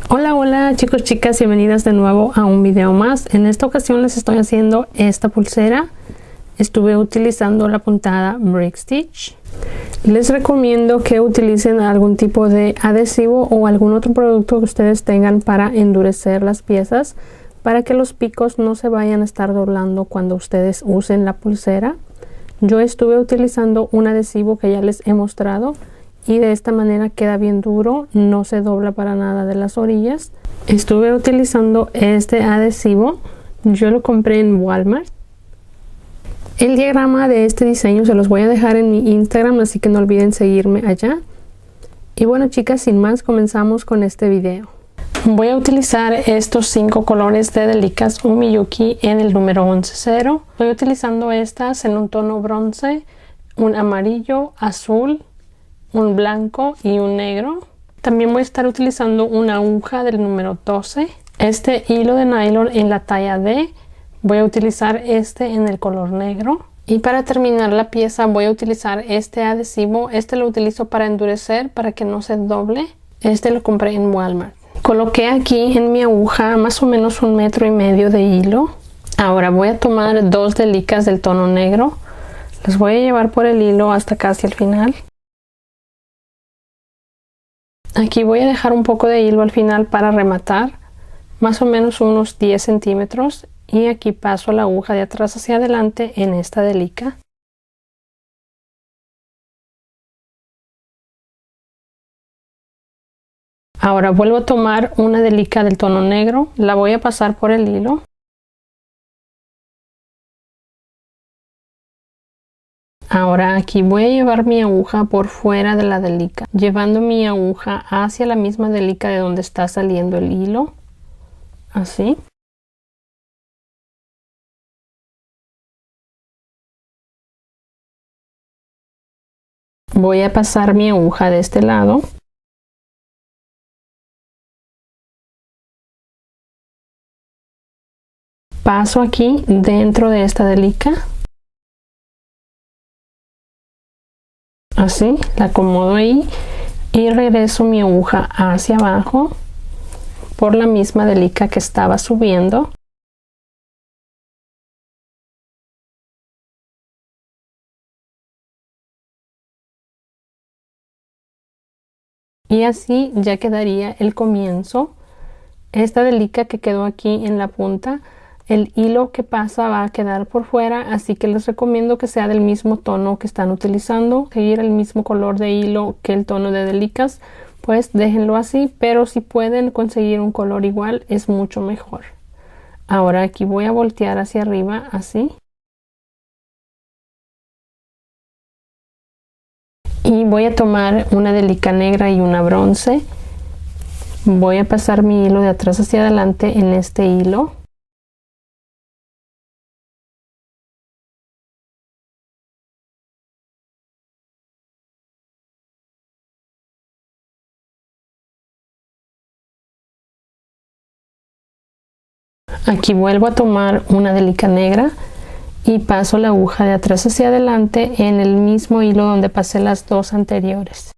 Hola, hola chicos, chicas, bienvenidas de nuevo a un video más. En esta ocasión les estoy haciendo esta pulsera. Estuve utilizando la puntada Brick Stitch. Les recomiendo que utilicen algún tipo de adhesivo o algún otro producto que ustedes tengan para endurecer las piezas, para que los picos no se vayan a estar doblando cuando ustedes usen la pulsera. Yo estuve utilizando un adhesivo que ya les he mostrado y de esta manera queda bien duro, no se dobla para nada de las orillas. Estuve utilizando este adhesivo, yo lo compré en Walmart. El diagrama de este diseño se los voy a dejar en mi Instagram, así que no olviden seguirme allá. Y bueno chicas, sin más, comenzamos con este video. Voy a utilizar estos 5 colores de Delicas Umiyuki en el número 11-0. Estoy utilizando estas en un tono bronce, un amarillo, azul, un blanco y un negro. También voy a estar utilizando una aguja del número 12. Este hilo de nylon en la talla D. Voy a utilizar este en el color negro. Y para terminar la pieza voy a utilizar este adhesivo. Este lo utilizo para endurecer, para que no se doble. Este lo compré en Walmart. Coloqué aquí en mi aguja más o menos 1,5 metros de hilo. Ahora voy a tomar 2 delicas del tono negro. Las voy a llevar por el hilo hasta casi el final. Aquí voy a dejar un poco de hilo al final para rematar, más o menos unos 10 centímetros. Y aquí paso la aguja de atrás hacia adelante en esta delica. Ahora vuelvo a tomar una delica del tono negro, la voy a pasar por el hilo. Ahora aquí voy a llevar mi aguja por fuera de la delica, llevando mi aguja hacia la misma delica de donde está saliendo el hilo, así. Voy a pasar mi aguja de este lado. Paso aquí dentro de esta delica. Así, la acomodo ahí y regreso mi aguja hacia abajo por la misma delica que estaba subiendo. Y así ya quedaría el comienzo. Esta delica que quedó aquí en la punta, el hilo que pasa va a quedar por fuera, así que les recomiendo que sea del mismo tono que están utilizando, seguir el mismo color de hilo que el tono de delicas, pues déjenlo así, pero si pueden conseguir un color igual es mucho mejor. Ahora aquí voy a voltear hacia arriba así. Y voy a tomar una delica negra y una bronce. Voy a pasar mi hilo de atrás hacia adelante en este hilo. Aquí vuelvo a tomar una delica negra y paso la aguja de atrás hacia adelante en el mismo hilo donde pasé las dos anteriores.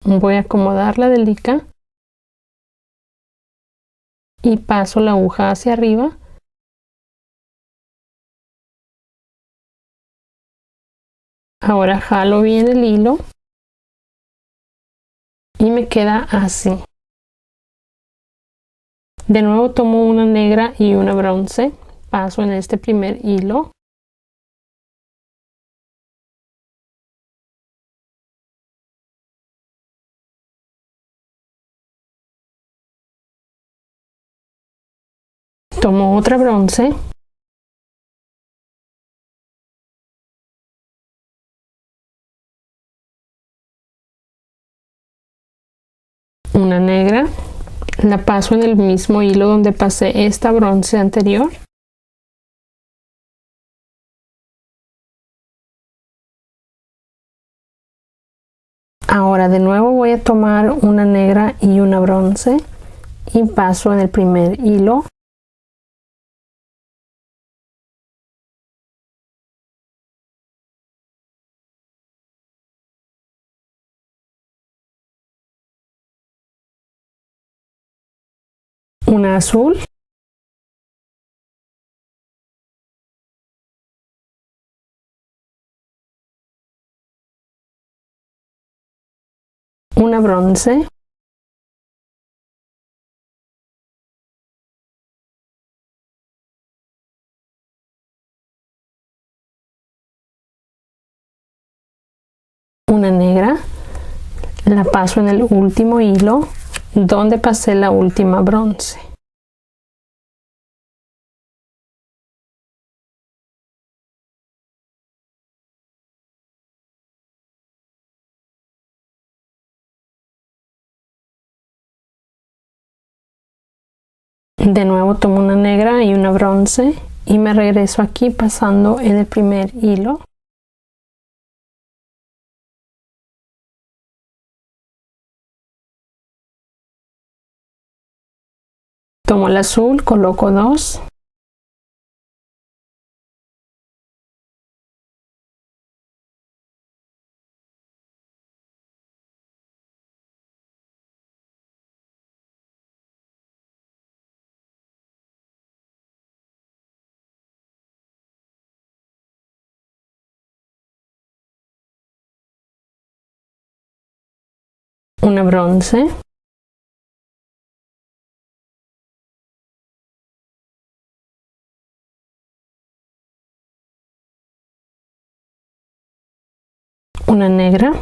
Voy a acomodar la delica y paso la aguja hacia arriba. Ahora jalo bien el hilo y me queda así. De nuevo tomo una negra y una bronce, paso en este primer hilo. Tomo otra bronce. Una negra. La paso en el mismo hilo donde pasé esta bronce anterior. Ahora de nuevo voy a tomar una negra y una bronce y paso en el primer hilo. una azul, una bronce, una negra, la paso en el último hilo donde pasé la última bronce. De nuevo tomo una negra y una bronce y me regreso aquí pasando en el primer hilo. Tomo el azul, coloco dos. Una bronce, una negra,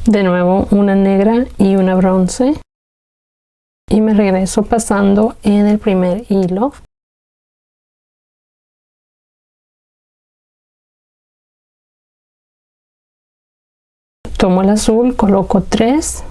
de nuevo una negra y una bronce y me regreso pasando en el primer hilo. Tomo el azul, coloco tres.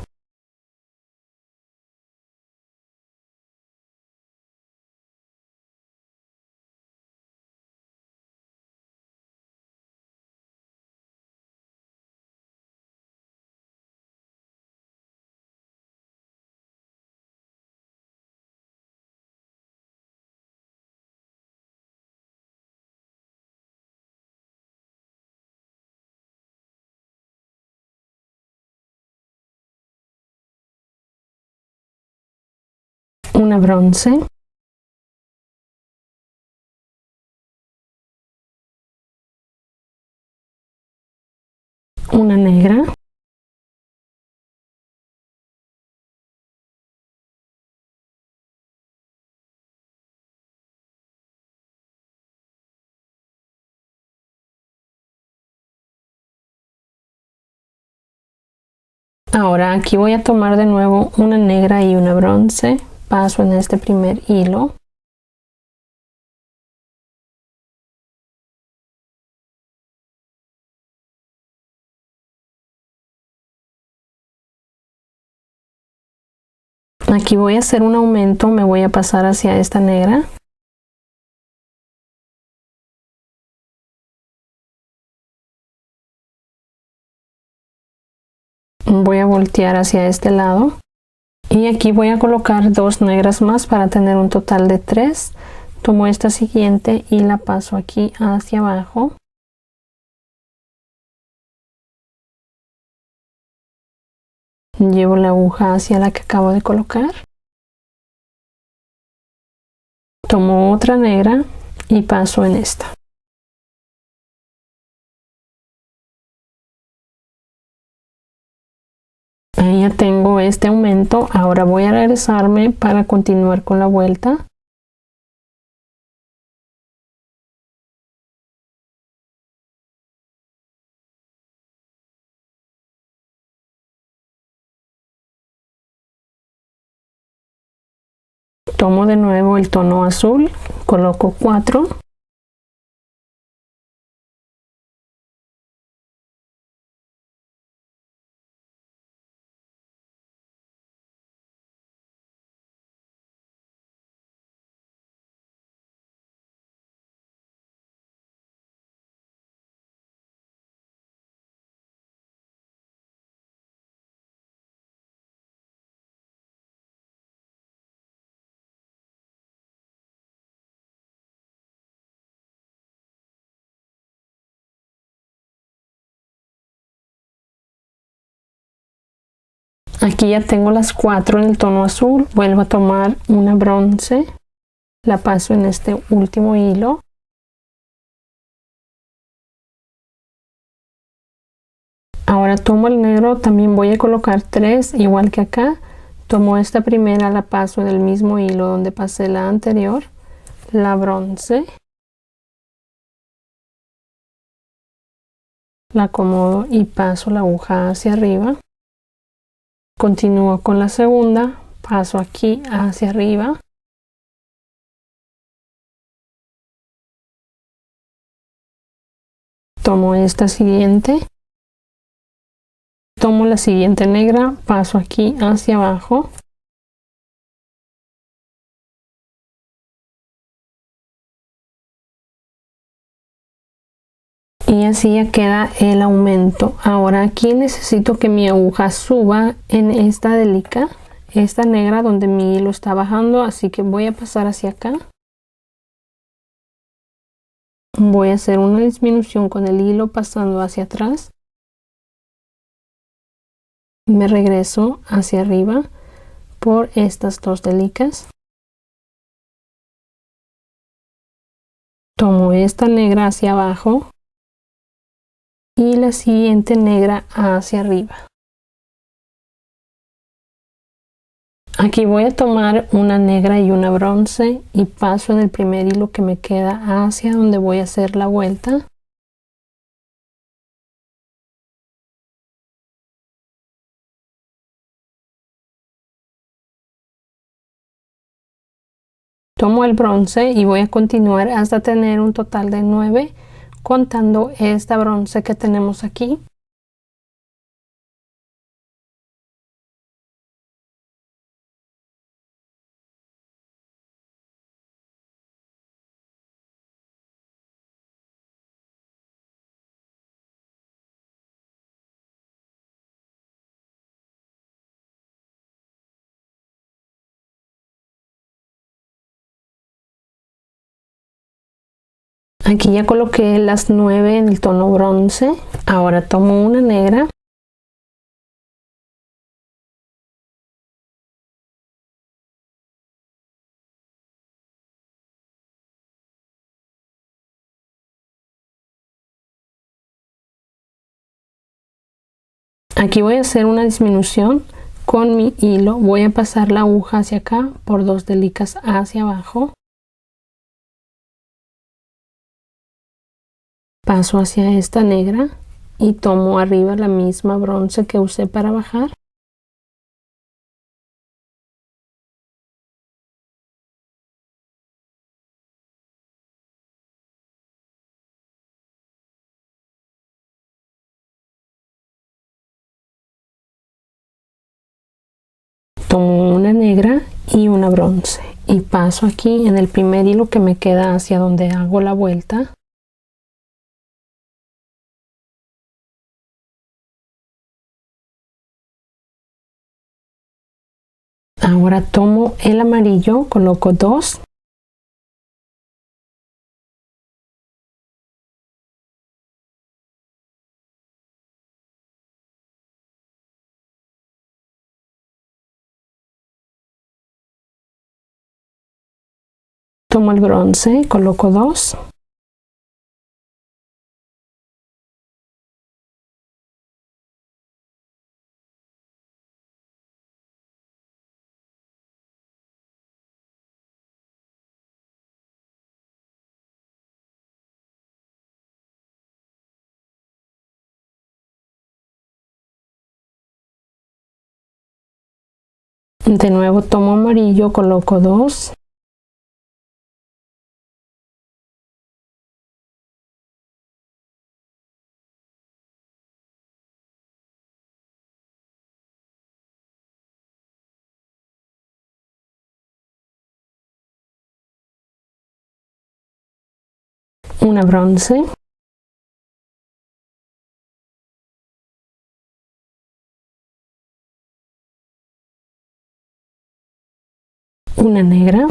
Una bronce, una negra, ahora aquí voy a tomar de nuevo una negra y una bronce, paso en este primer hilo, aquí voy a hacer un aumento, me voy a pasar hacia esta negra, voy a voltear hacia este lado y aquí voy a colocar dos negras más para tener un total de tres. Tomo esta siguiente y la paso aquí hacia abajo, llevo la aguja hacia la que acabo de colocar, tomo otra negra y paso en esta. Ahí ya tengo este aumento, ahora voy a regresarme para continuar con la vuelta. Tomo de nuevo el tono azul, coloco 4. Aquí ya tengo las 4 en el tono azul. Vuelvo a tomar una bronce, la paso en este último hilo. Ahora tomo el negro, también voy a colocar 3 igual que acá. Tomo esta primera, la paso en el mismo hilo donde pasé la anterior, la bronce, la acomodo y paso la aguja hacia arriba. Continúo con la segunda, paso aquí hacia arriba. Tomo esta siguiente. Tomo la siguiente negra, paso aquí hacia abajo. Y así ya queda el aumento. Ahora aquí necesito que mi aguja suba en esta delica, esta negra donde mi hilo está bajando, así que voy a pasar hacia acá. Voy a hacer una disminución con el hilo pasando hacia atrás. Me regreso hacia arriba por estas dos delicas. Tomo esta negra hacia abajo y la siguiente negra hacia arriba. Aquí voy a tomar una negra y una bronce y paso en el primer hilo que me queda hacia donde voy a hacer la vuelta. Tomo el bronce y voy a continuar hasta tener un total de 9, contando esta bronce que tenemos aquí. Aquí ya coloqué las 9 en el tono bronce. Ahora tomo una negra. Aquí voy a hacer una disminución con mi hilo. Voy a pasar la aguja hacia acá por dos delicas hacia abajo. Paso hacia esta negra y tomo arriba la misma bronce que usé para bajar. Tomo una negra y una bronce y paso aquí en el primer hilo que me queda hacia donde hago la vuelta. Ahora tomo el amarillo, coloco 2. Tomo el bronce, coloco 2. De nuevo tomo amarillo, coloco 2. Una bronce. Una negra.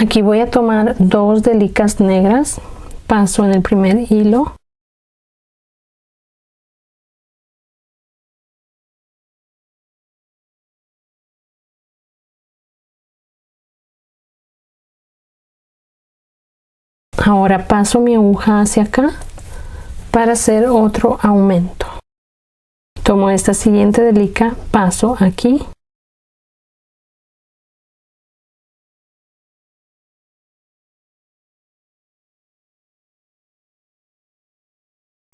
Aquí voy a tomar 2 delicas negras, paso en el primer hilo. Ahora paso mi aguja hacia acá para hacer otro aumento. Tomo esta siguiente delica, paso aquí.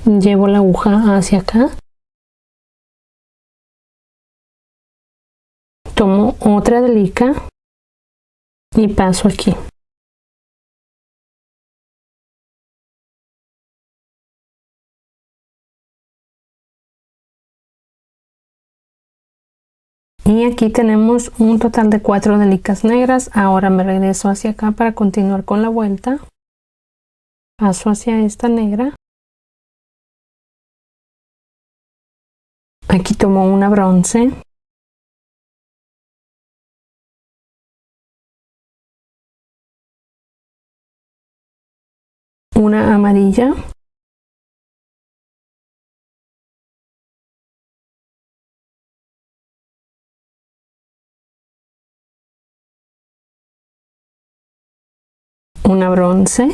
Llevo la aguja hacia acá. Tomo otra delica y paso aquí. Y aquí tenemos un total de 4 delicas negras. Ahora me regreso hacia acá para continuar con la vuelta. Paso hacia esta negra. Aquí tomo una bronce. Una amarilla. Una bronce.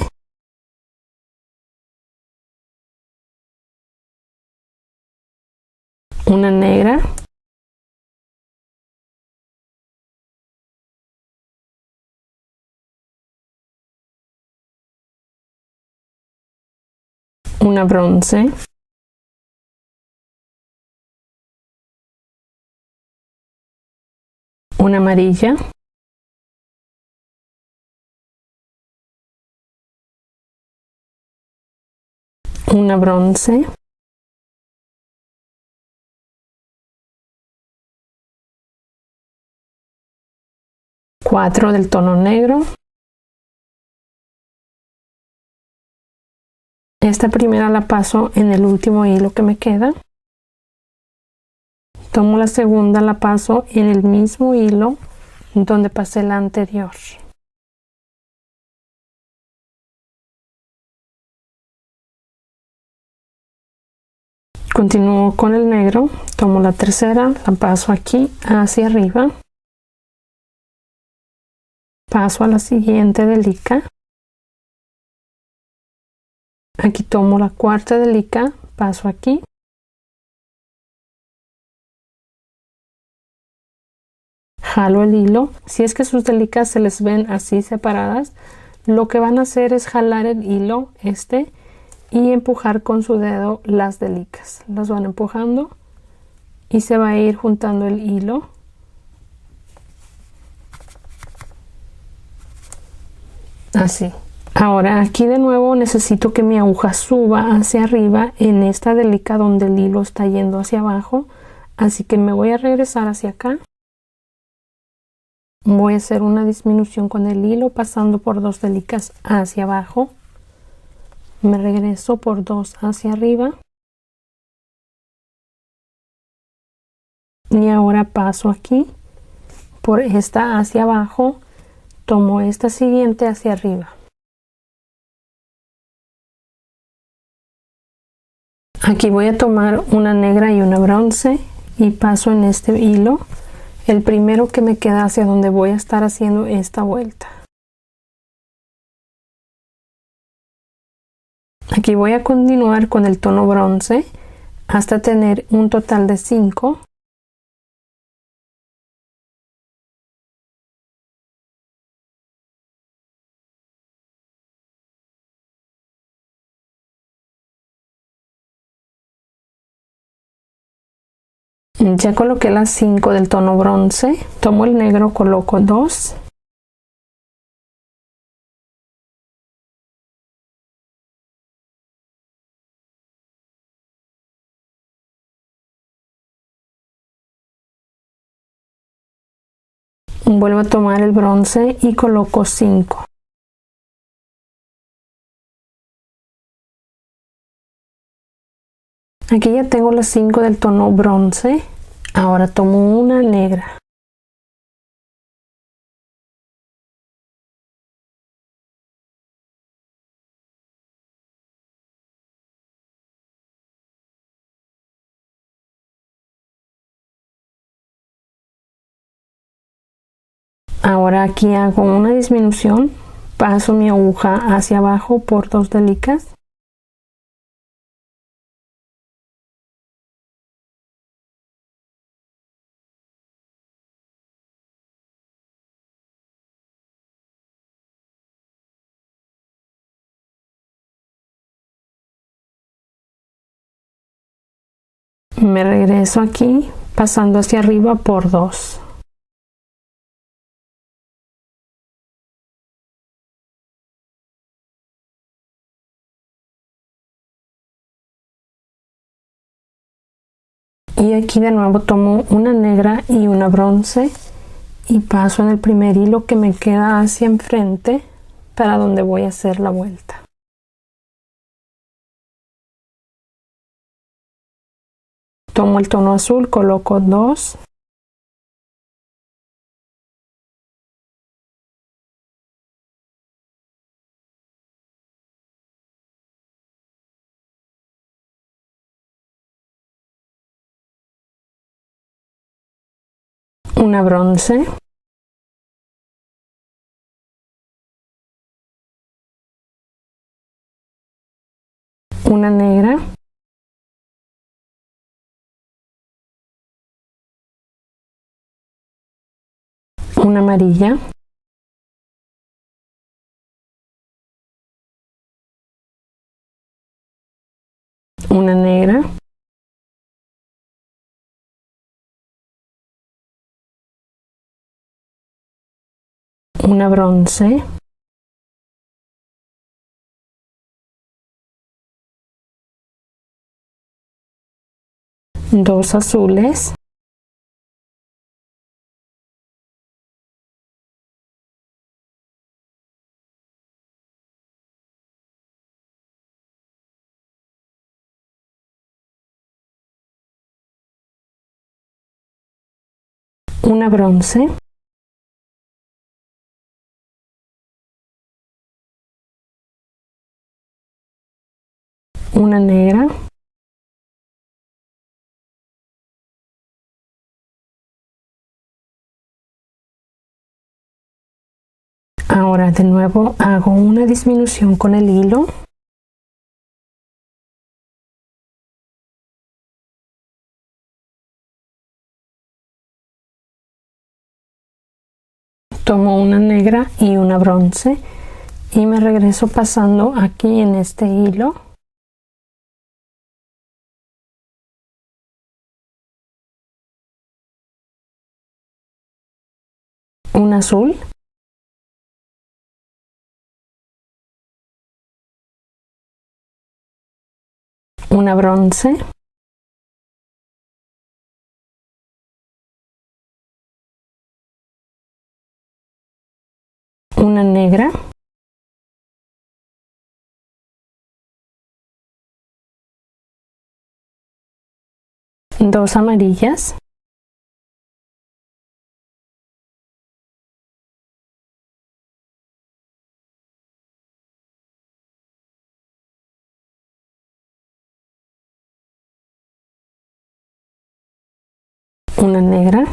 Una negra. Una bronce. Una amarilla. Una bronce. Cuatro del tono negro. Esta primera la paso en el último hilo que me queda. Tomo la segunda, la paso en el mismo hilo donde pasé la anterior. Continúo con el negro, tomo la tercera, la paso aquí hacia arriba. Paso a la siguiente delica. Aquí tomo la cuarta delica, paso aquí. Jalo el hilo. Si es que sus delicas se les ven así separadas, lo que van a hacer es jalar el hilo y empujar con su dedo las delicas. Las van empujando y se va a ir juntando el hilo. Así. Ahora aquí de nuevo necesito que mi aguja suba hacia arriba en esta delica donde el hilo está yendo hacia abajo. Así que me voy a regresar hacia acá. Voy a hacer una disminución con el hilo pasando por 2 delicas hacia abajo. Me regreso por 2 hacia arriba. Y ahora paso aquí por esta hacia abajo. Tomo esta siguiente hacia arriba. Aquí voy a tomar una negra y una bronce y paso en este hilo, el primero que me queda hacia donde voy a estar haciendo esta vuelta. Aquí voy a continuar con el tono bronce hasta tener un total de 5. Ya coloqué las 5 del tono bronce, tomo el negro, coloco 2. Vuelvo a tomar el bronce y coloco 5. Aquí ya tengo las 5 del tono bronce. Ahora tomo una negra. Ahora aquí hago una disminución, paso mi aguja hacia abajo por 2 delicas. Me regreso aquí pasando hacia arriba por 2. Y aquí de nuevo tomo una negra y una bronce y paso en el primer hilo que me queda hacia enfrente para donde voy a hacer la vuelta. Tomo el tono azul, coloco 2. Una bronce. Una negra. Una amarilla. Una negra. Una bronce. Dos azules. Una bronce. Una negra. Ahora de nuevo hago una disminución con el hilo. Tomo una negra y una bronce y me regreso pasando aquí en este hilo. Un azul. Una bronce. Una negra. Dos amarillas. Una negra.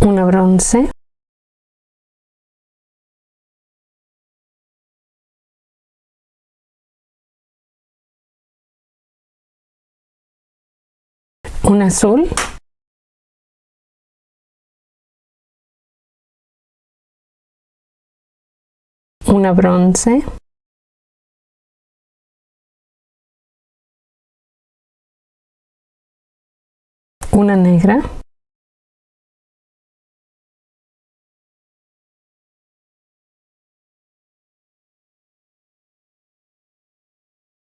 Una bronce. Un azul. Una bronce. Una negra.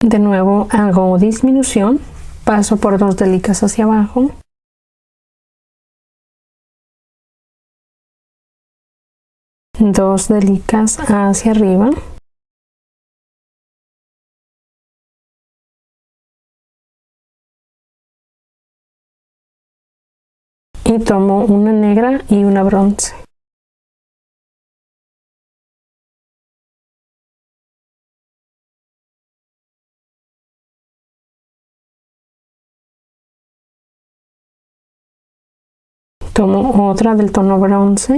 De nuevo hago disminución, paso por 2 delicas hacia abajo. Dos delicas hacia arriba. Y tomo una negra y una bronce. Tomo otra del tono bronce.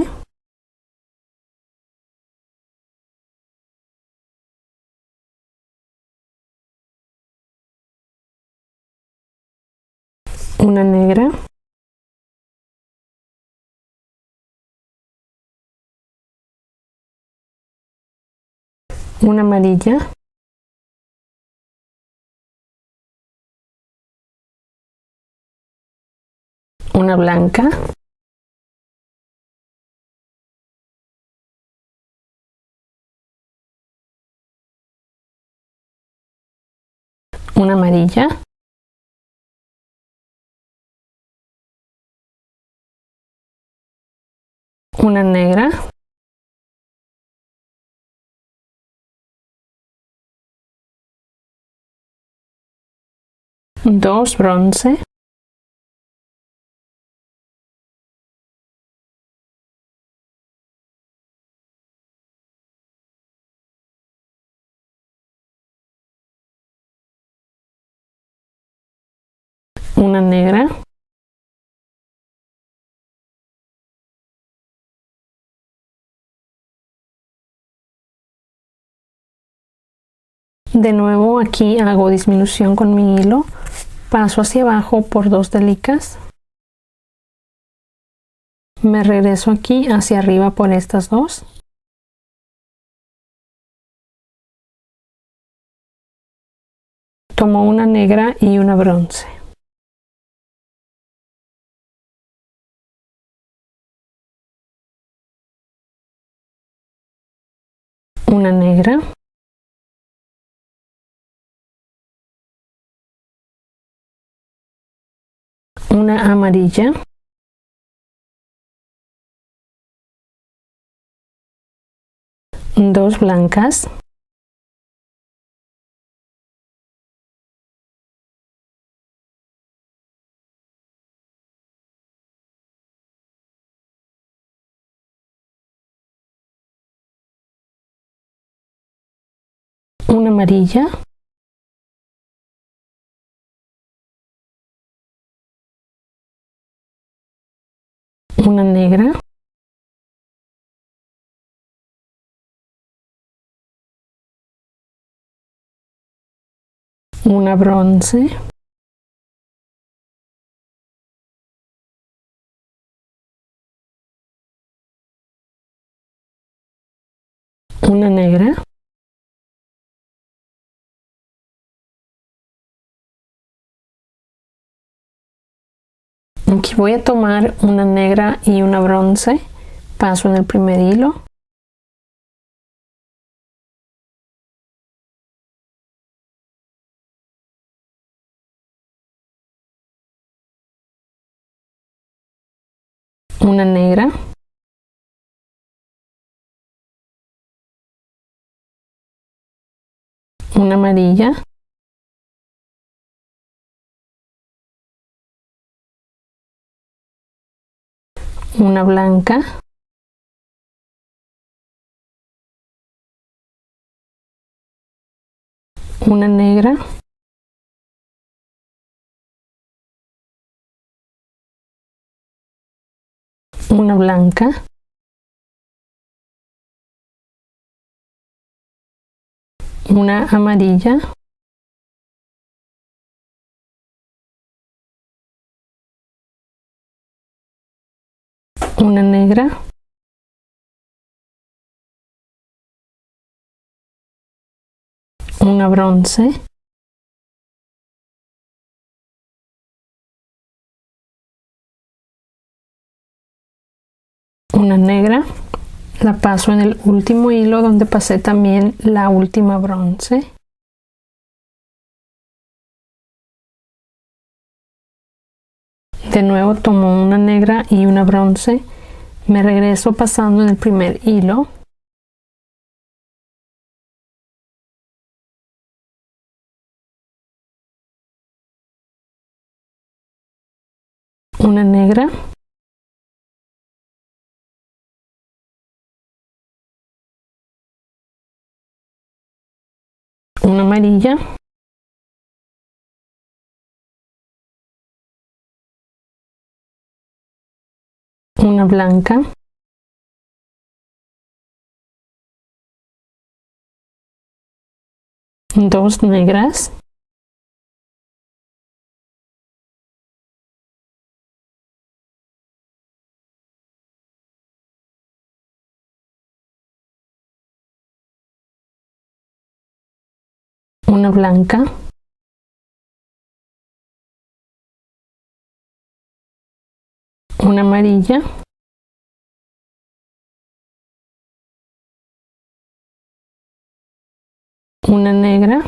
Una negra. Una amarilla. Una blanca. Una amarilla. Una negra. Dos bronce. Una negra. De nuevo aquí hago disminución con mi hilo, paso hacia abajo por 2 delicas, me regreso aquí hacia arriba por estas dos, tomo una negra y una bronce, una negra, una amarilla, dos blancas, una amarilla, una negra, una bronce, una negra, aquí voy a tomar una negra y una bronce, paso en el primer hilo, una negra, una amarilla, una blanca, una negra, una blanca, una amarilla, una negra, una bronce, una negra, la paso en el último hilo donde pasé también la última bronce, de nuevo tomo una negra y una bronce, me regreso pasando en el primer hilo, una negra, una amarilla, una blanca, dos negras, una blanca, una amarilla, una negra,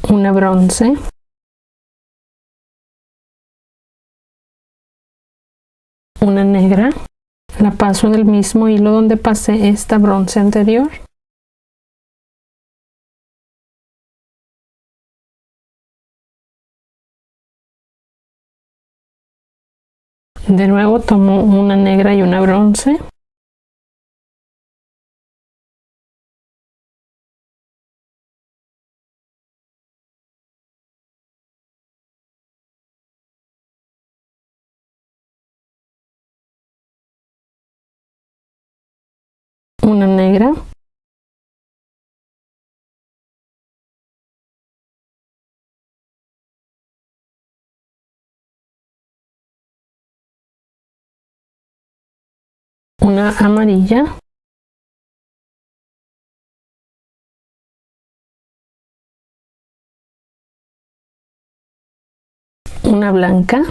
una bronce, una negra, la paso en el mismo hilo donde pasé esta bronce anterior, de nuevo tomo una negra y una bronce, una negra, una amarilla, una blanca,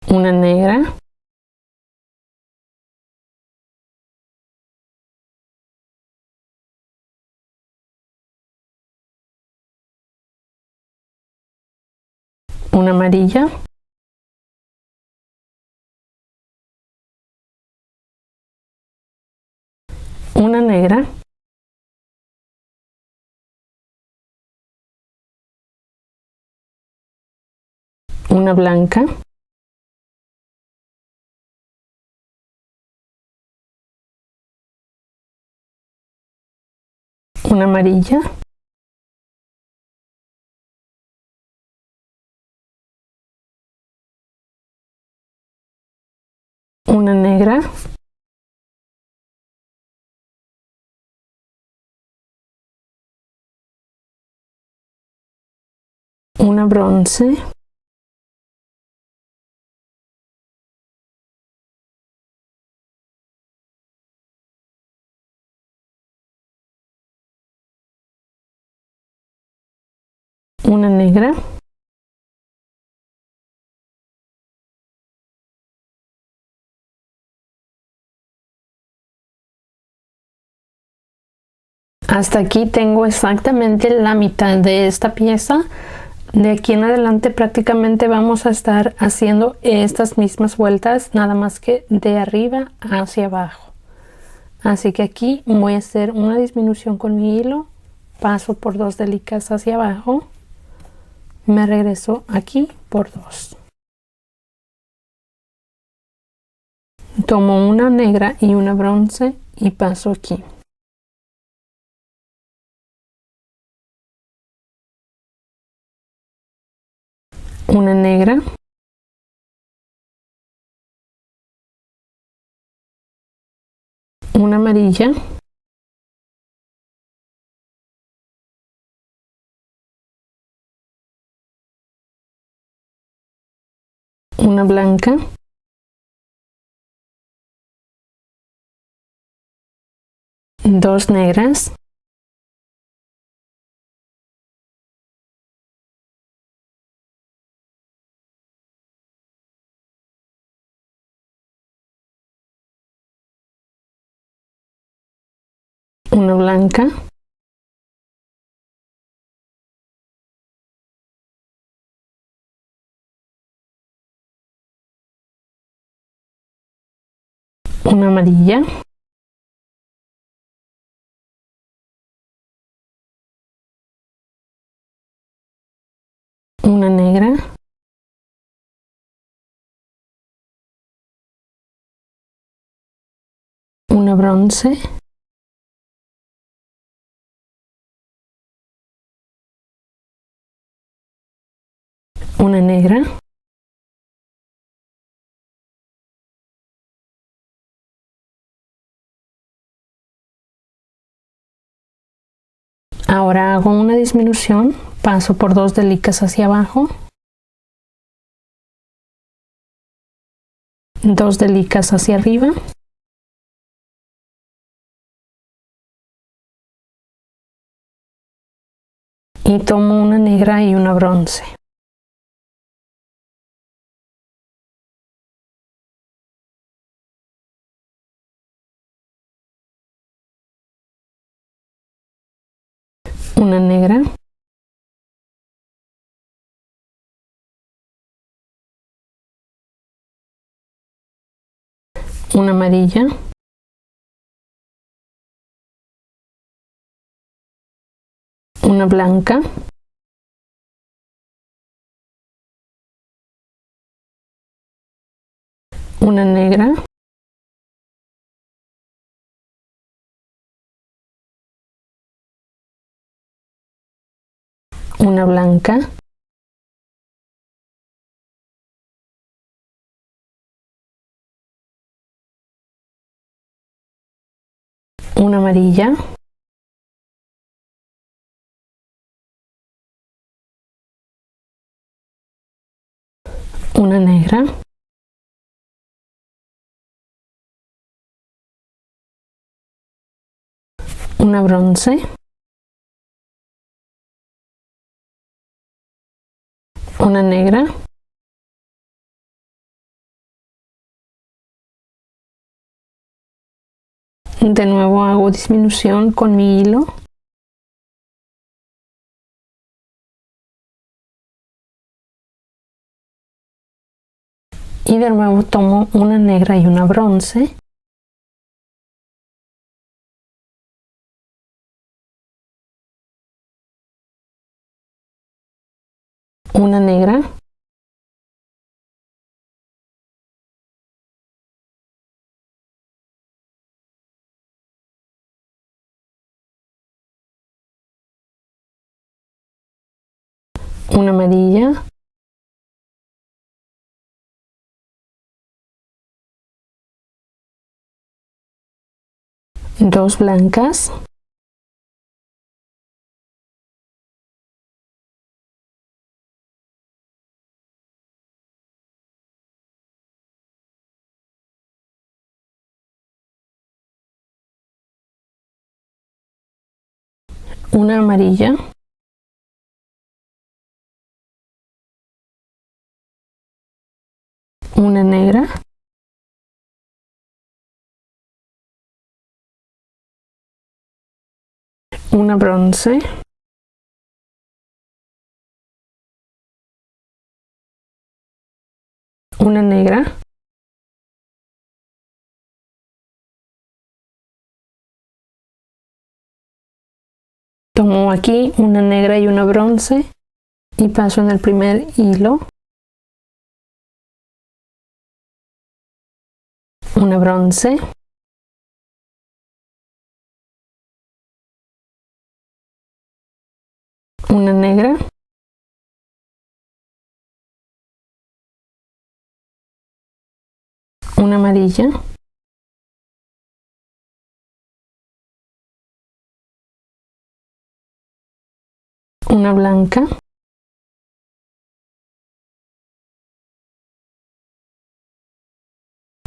una negra, una amarilla, una negra, una blanca, una amarilla, una negra, una bronce, una negra, hasta aquí tengo exactamente la mitad de esta pieza. De aquí en adelante prácticamente vamos a estar haciendo estas mismas vueltas, nada más que de arriba hacia abajo. Así que aquí voy a hacer una disminución con mi hilo, paso por dos delicadas hacia abajo, me regreso aquí por dos, tomo una negra y una bronce y paso aquí, una negra, una amarilla, una blanca, dos negras, una blanca, una amarilla, una negra, bronce, una negra, ahora hago una disminución, paso por 2 delicas hacia abajo, 2 delicas hacia arriba, y tomo una negra y una bronce. Una negra, una amarilla, una blanca, una negra, una blanca, una amarilla, una negra, una bronce, una negra, de nuevo hago disminución con mi hilo, y de nuevo tomo una negra y una bronce, una negra, una amarilla, dos blancas, una amarilla, una negra, una bronce, una negra, tomo aquí una negra y una bronce y paso en el primer hilo, una bronce, una negra, una amarilla, una blanca,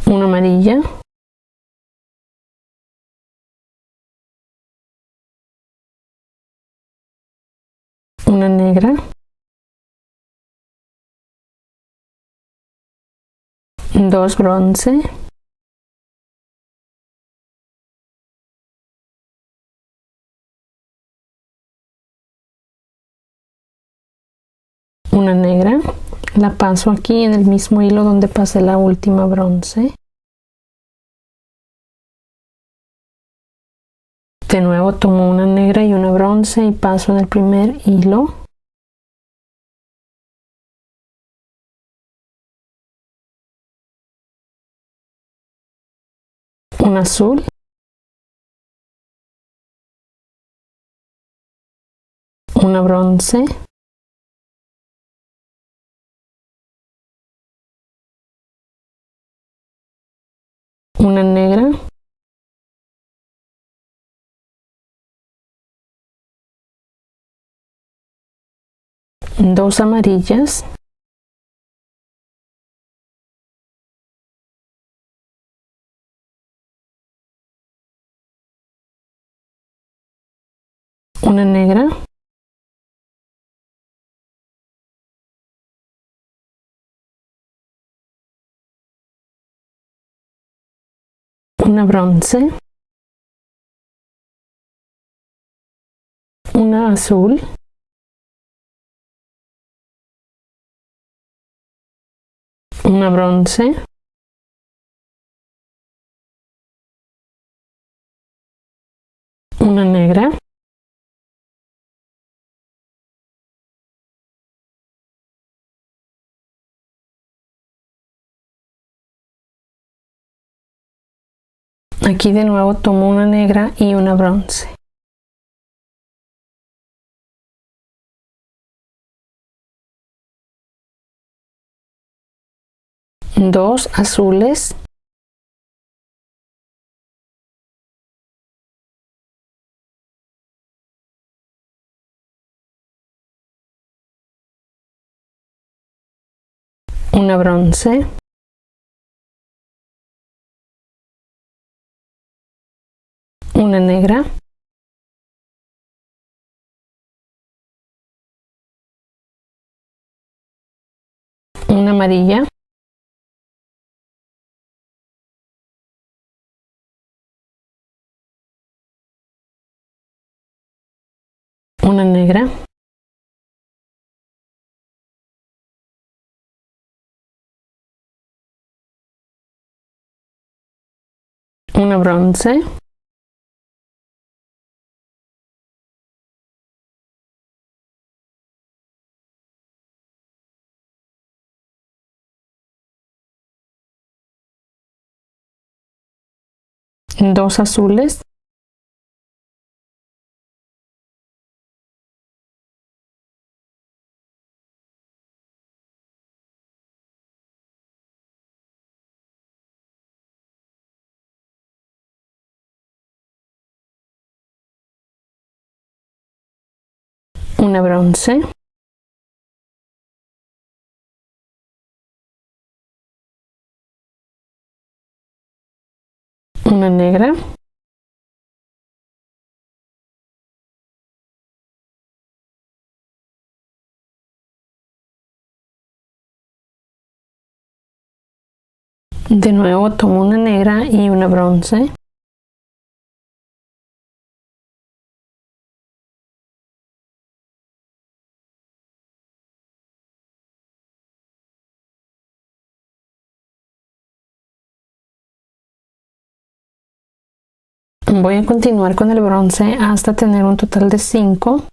una amarilla, una negra, dos bronce, una negra, la paso aquí en el mismo hilo donde pasé la última bronce, de nuevo tomo una negra y una bronce y paso en el primer hilo, un azul, una bronce, una negra, dos amarillas, una negra, una bronce, una azul, una bronce, una negra, aquí de nuevo tomo una negra y una bronce, dos azules, una bronce, una negra, una amarilla, una negra, una bronce, dos azules, una bronce, una negra, de nuevo tomo una negra y una bronce, voy a continuar con el bronce hasta tener un total de 5.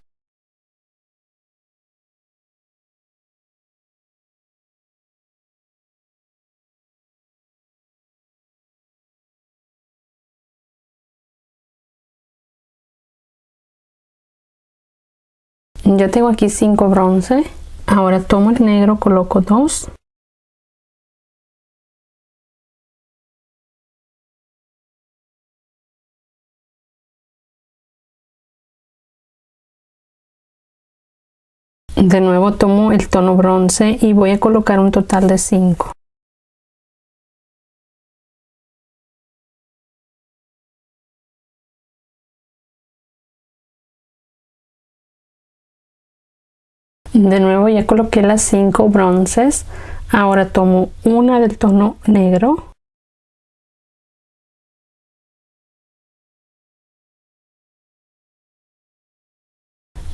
Ya tengo aquí 5 bronce. Ahora tomo el negro, coloco 2. De nuevo tomo el tono bronce y voy a colocar un total de 5. De nuevo ya coloqué las 5 bronces. Ahora tomo una del tono negro.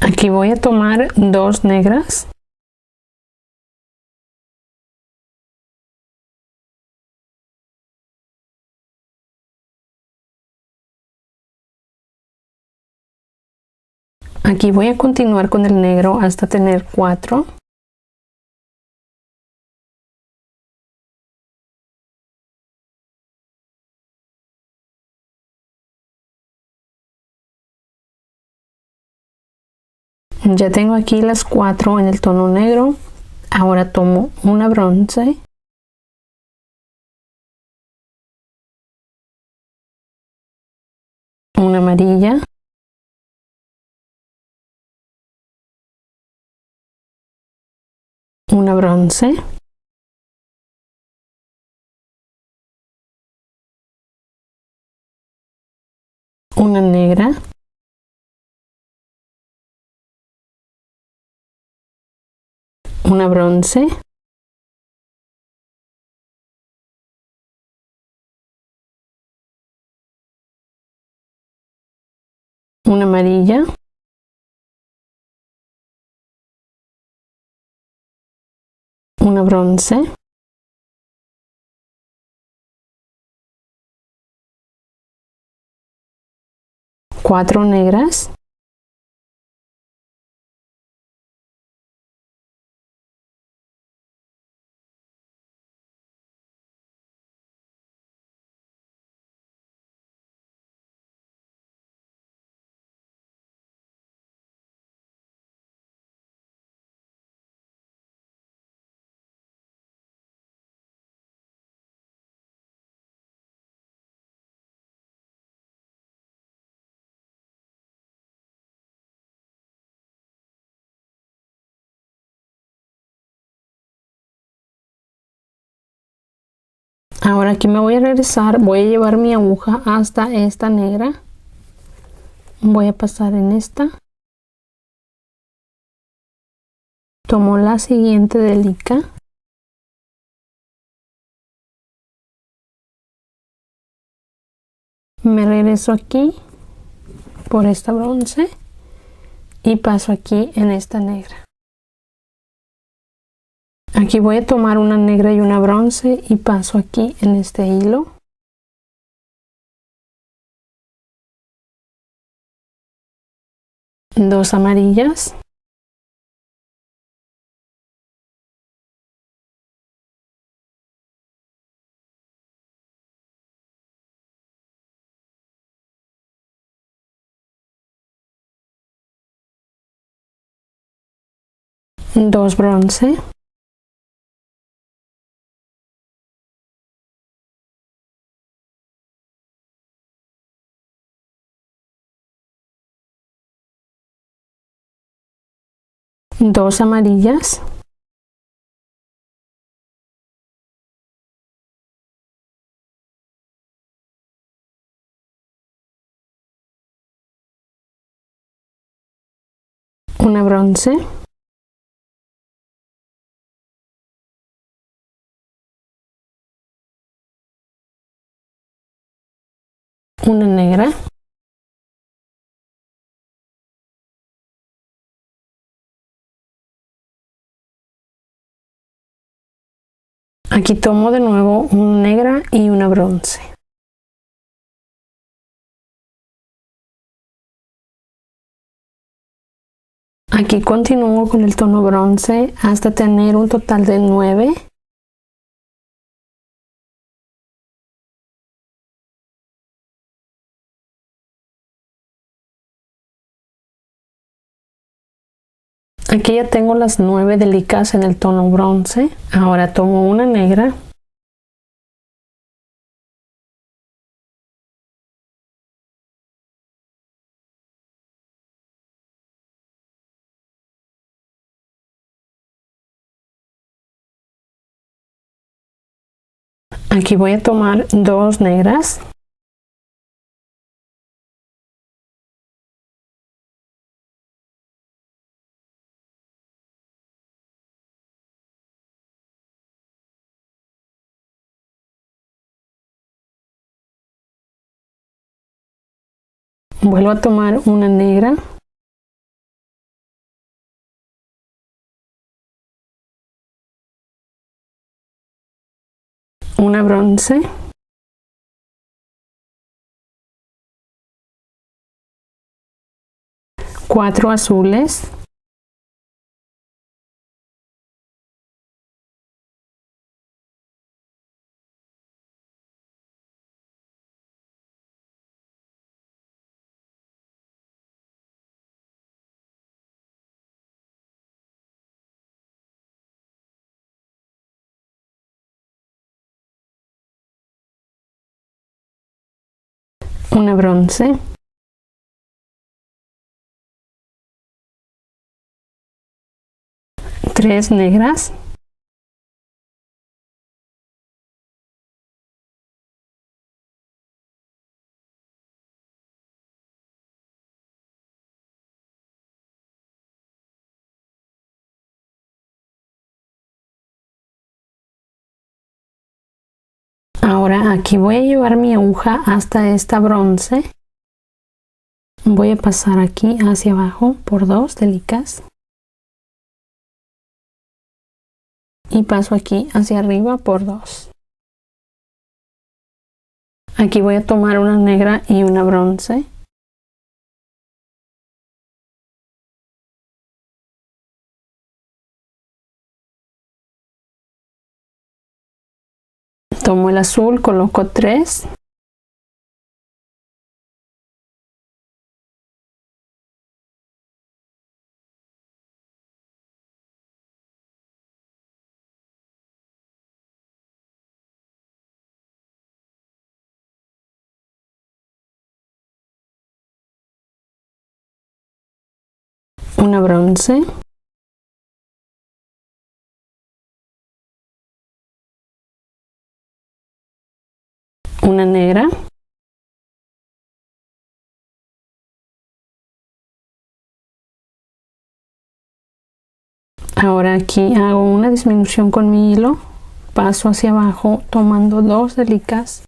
Aquí voy a tomar 2 negras. Aquí voy a continuar con el negro hasta tener 4. Ya tengo aquí las 4 en el tono negro. Ahora tomo una bronce, una amarilla, una bronce, una negra, una bronce, una amarilla, una bronce, cuatro negras, ahora aquí me voy a regresar, voy a llevar mi aguja hasta esta negra, voy a pasar en esta, tomo la siguiente delica, me regreso aquí por esta bronce y paso aquí en esta negra. Aquí voy a tomar una negra y una bronce y paso aquí en este hilo. Dos amarillas, dos bronce, dos amarillas, una bronce, una negra, aquí tomo de nuevo una negra y una bronce. Aquí continúo con el tono bronce hasta tener un total de 9. Aquí ya tengo las 9 delicas en el tono bronce. Ahora tomo una negra, aquí voy a tomar dos negras, vuelvo a tomar una negra, una bronce, cuatro azules, una bronce, tres negras, ahora aquí voy a llevar mi aguja hasta esta bronce. Voy a pasar aquí hacia abajo por dos delicas y paso aquí hacia arriba por dos. Aquí voy a tomar una negra y una bronce. Tomo el azul, coloco tres. Una bronce, una negra, ahora aquí hago una disminución con mi hilo, paso hacia abajo tomando dos delicas,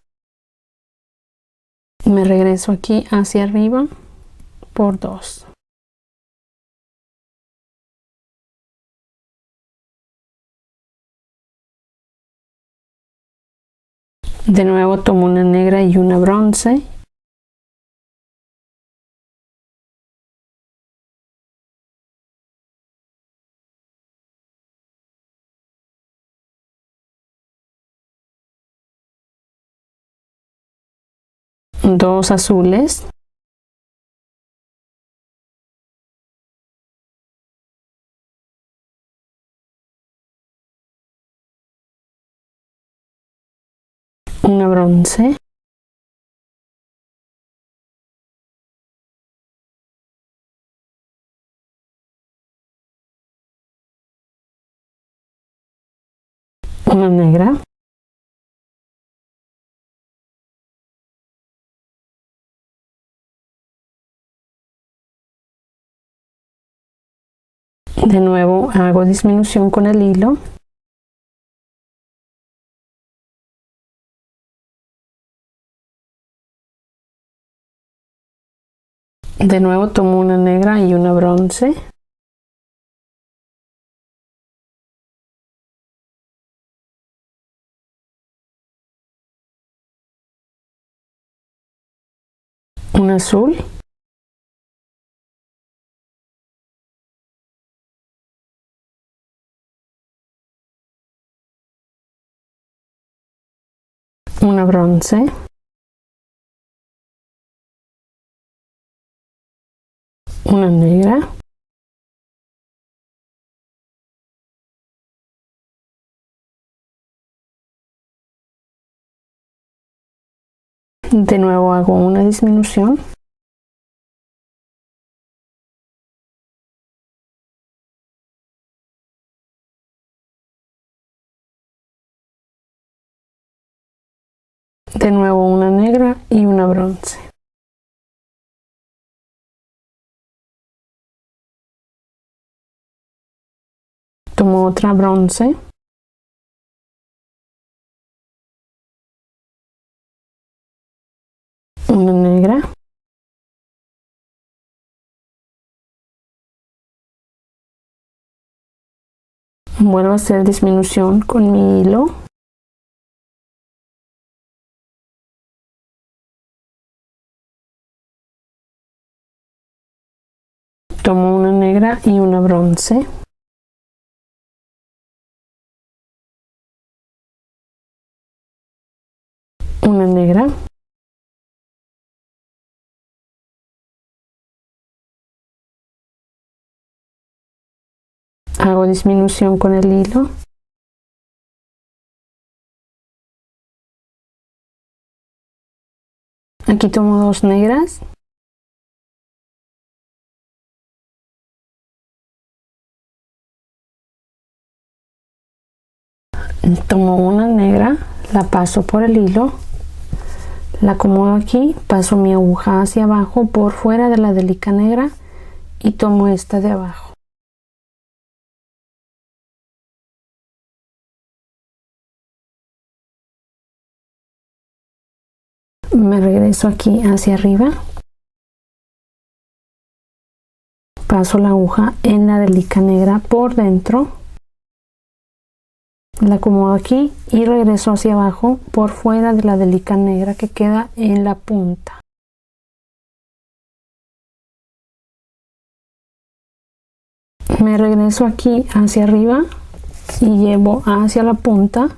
me regreso aquí hacia arriba por dos. De nuevo tomo una negra y una bronce. Dos azules. Una bronce. Una negra. De nuevo hago disminución con el hilo. De nuevo tomo una negra y una bronce. Un azul. Una bronce. Una negra. De nuevo hago una disminución. De nuevo una negra y una bronce. Tomo otra bronce. Una negra. Vuelvo a hacer disminución con mi hilo. Tomo una negra y una bronce. Una negra. Hago disminución con el hilo. Aquí tomo 2 negras. Tomo una negra, la paso por el hilo, la acomodo aquí, paso mi aguja hacia abajo por fuera de la delica negra y tomo esta de abajo. Me regreso aquí hacia arriba, paso la aguja en la delica negra por dentro, la acomodo aquí y regreso hacia abajo por fuera de la delica negra que queda en la punta. Me regreso aquí hacia arriba y llevo hacia la punta.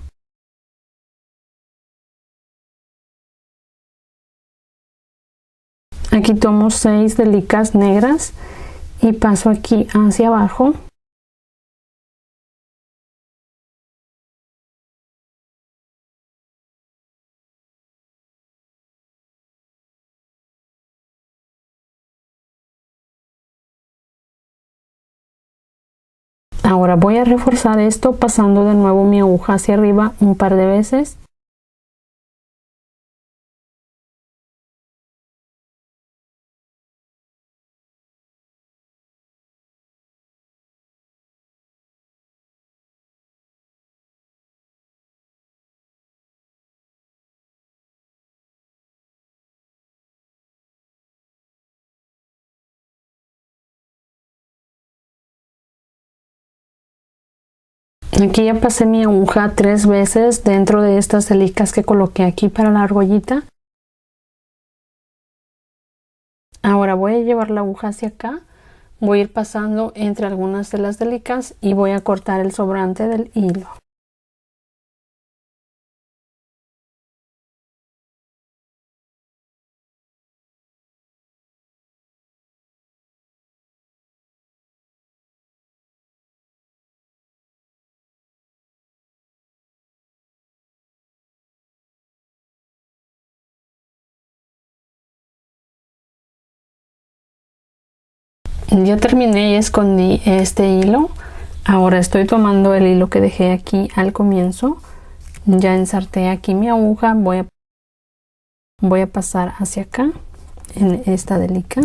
Aquí tomo 6 delicas negras y paso aquí hacia abajo. Ahora voy a reforzar esto pasando de nuevo mi aguja hacia arriba un par de veces. Aquí ya pasé mi aguja 3 veces dentro de estas delicas que coloqué aquí para la argollita. Ahora voy a llevar la aguja hacia acá, voy a ir pasando entre algunas de las delicas y voy a cortar el sobrante del hilo. Ya terminé y escondí este hilo. Ahora estoy tomando el hilo que dejé aquí al comienzo. Ya ensarté aquí mi aguja. Voy a pasar hacia acá en esta delica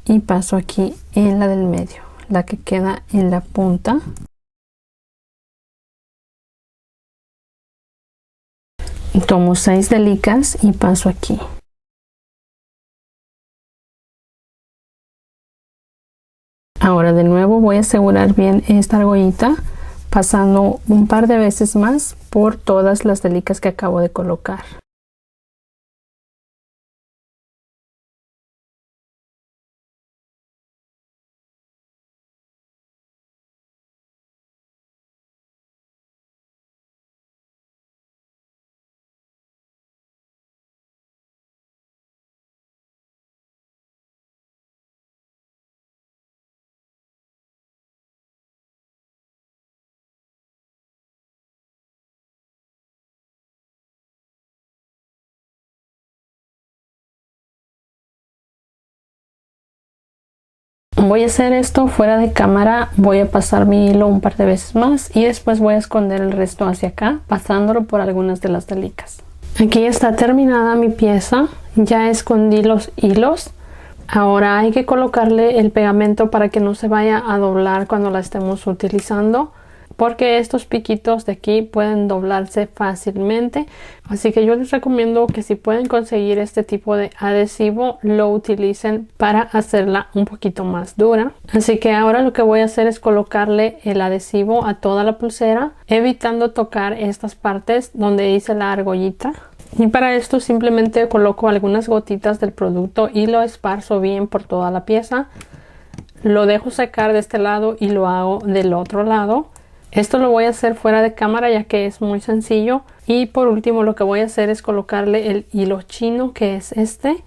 y paso aquí en la del medio, la que queda en la punta. Tomo 6 delicas y paso aquí. Ahora de nuevo voy a asegurar bien esta argollita pasando un par de veces más por todas las delicas que acabo de colocar. Voy a hacer esto fuera de cámara, voy a pasar mi hilo un par de veces más y después voy a esconder el resto hacia acá, pasándolo por algunas de las delicas. Aquí está terminada mi pieza, ya escondí los hilos. Ahora hay que colocarle el pegamento para que no se vaya a doblar cuando la estemos utilizando, porque estos piquitos de aquí pueden doblarse fácilmente, así que yo les recomiendo que si pueden conseguir este tipo de adhesivo lo utilicen para hacerla un poquito más dura. Así que ahora lo que voy a hacer es colocarle el adhesivo a toda la pulsera, evitando tocar estas partes donde hice la argollita. Y para esto simplemente coloco algunas gotitas del producto y lo esparzo bien por toda la pieza. Lo dejo secar de este lado y lo hago del otro lado. Esto lo voy a hacer fuera de cámara ya que es muy sencillo. Y por último lo que voy a hacer es colocarle el hilo chino, que es este.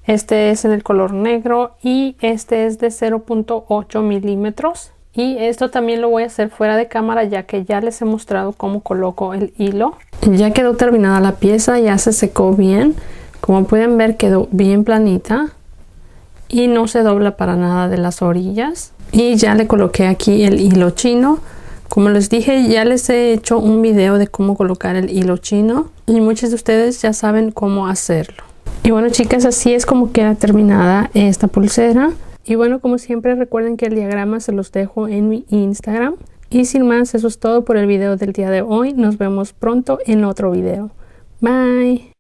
Este es en el color negro y este es de 0.8 milímetros. Y esto también lo voy a hacer fuera de cámara ya que ya les he mostrado cómo coloco el hilo. Ya quedó terminada la pieza, ya se secó bien. Como pueden ver, quedó bien planita y no se dobla para nada de las orillas. Y ya le coloqué aquí el hilo chino. Como les dije, ya les he hecho un video de cómo colocar el hilo chino y muchos de ustedes ya saben cómo hacerlo. Y bueno, chicas, así es como queda terminada esta pulsera. Y bueno, como siempre, recuerden que el diagrama se los dejo en mi Instagram. Y sin más, eso es todo por el video del día de hoy. Nos vemos pronto en otro video. Bye.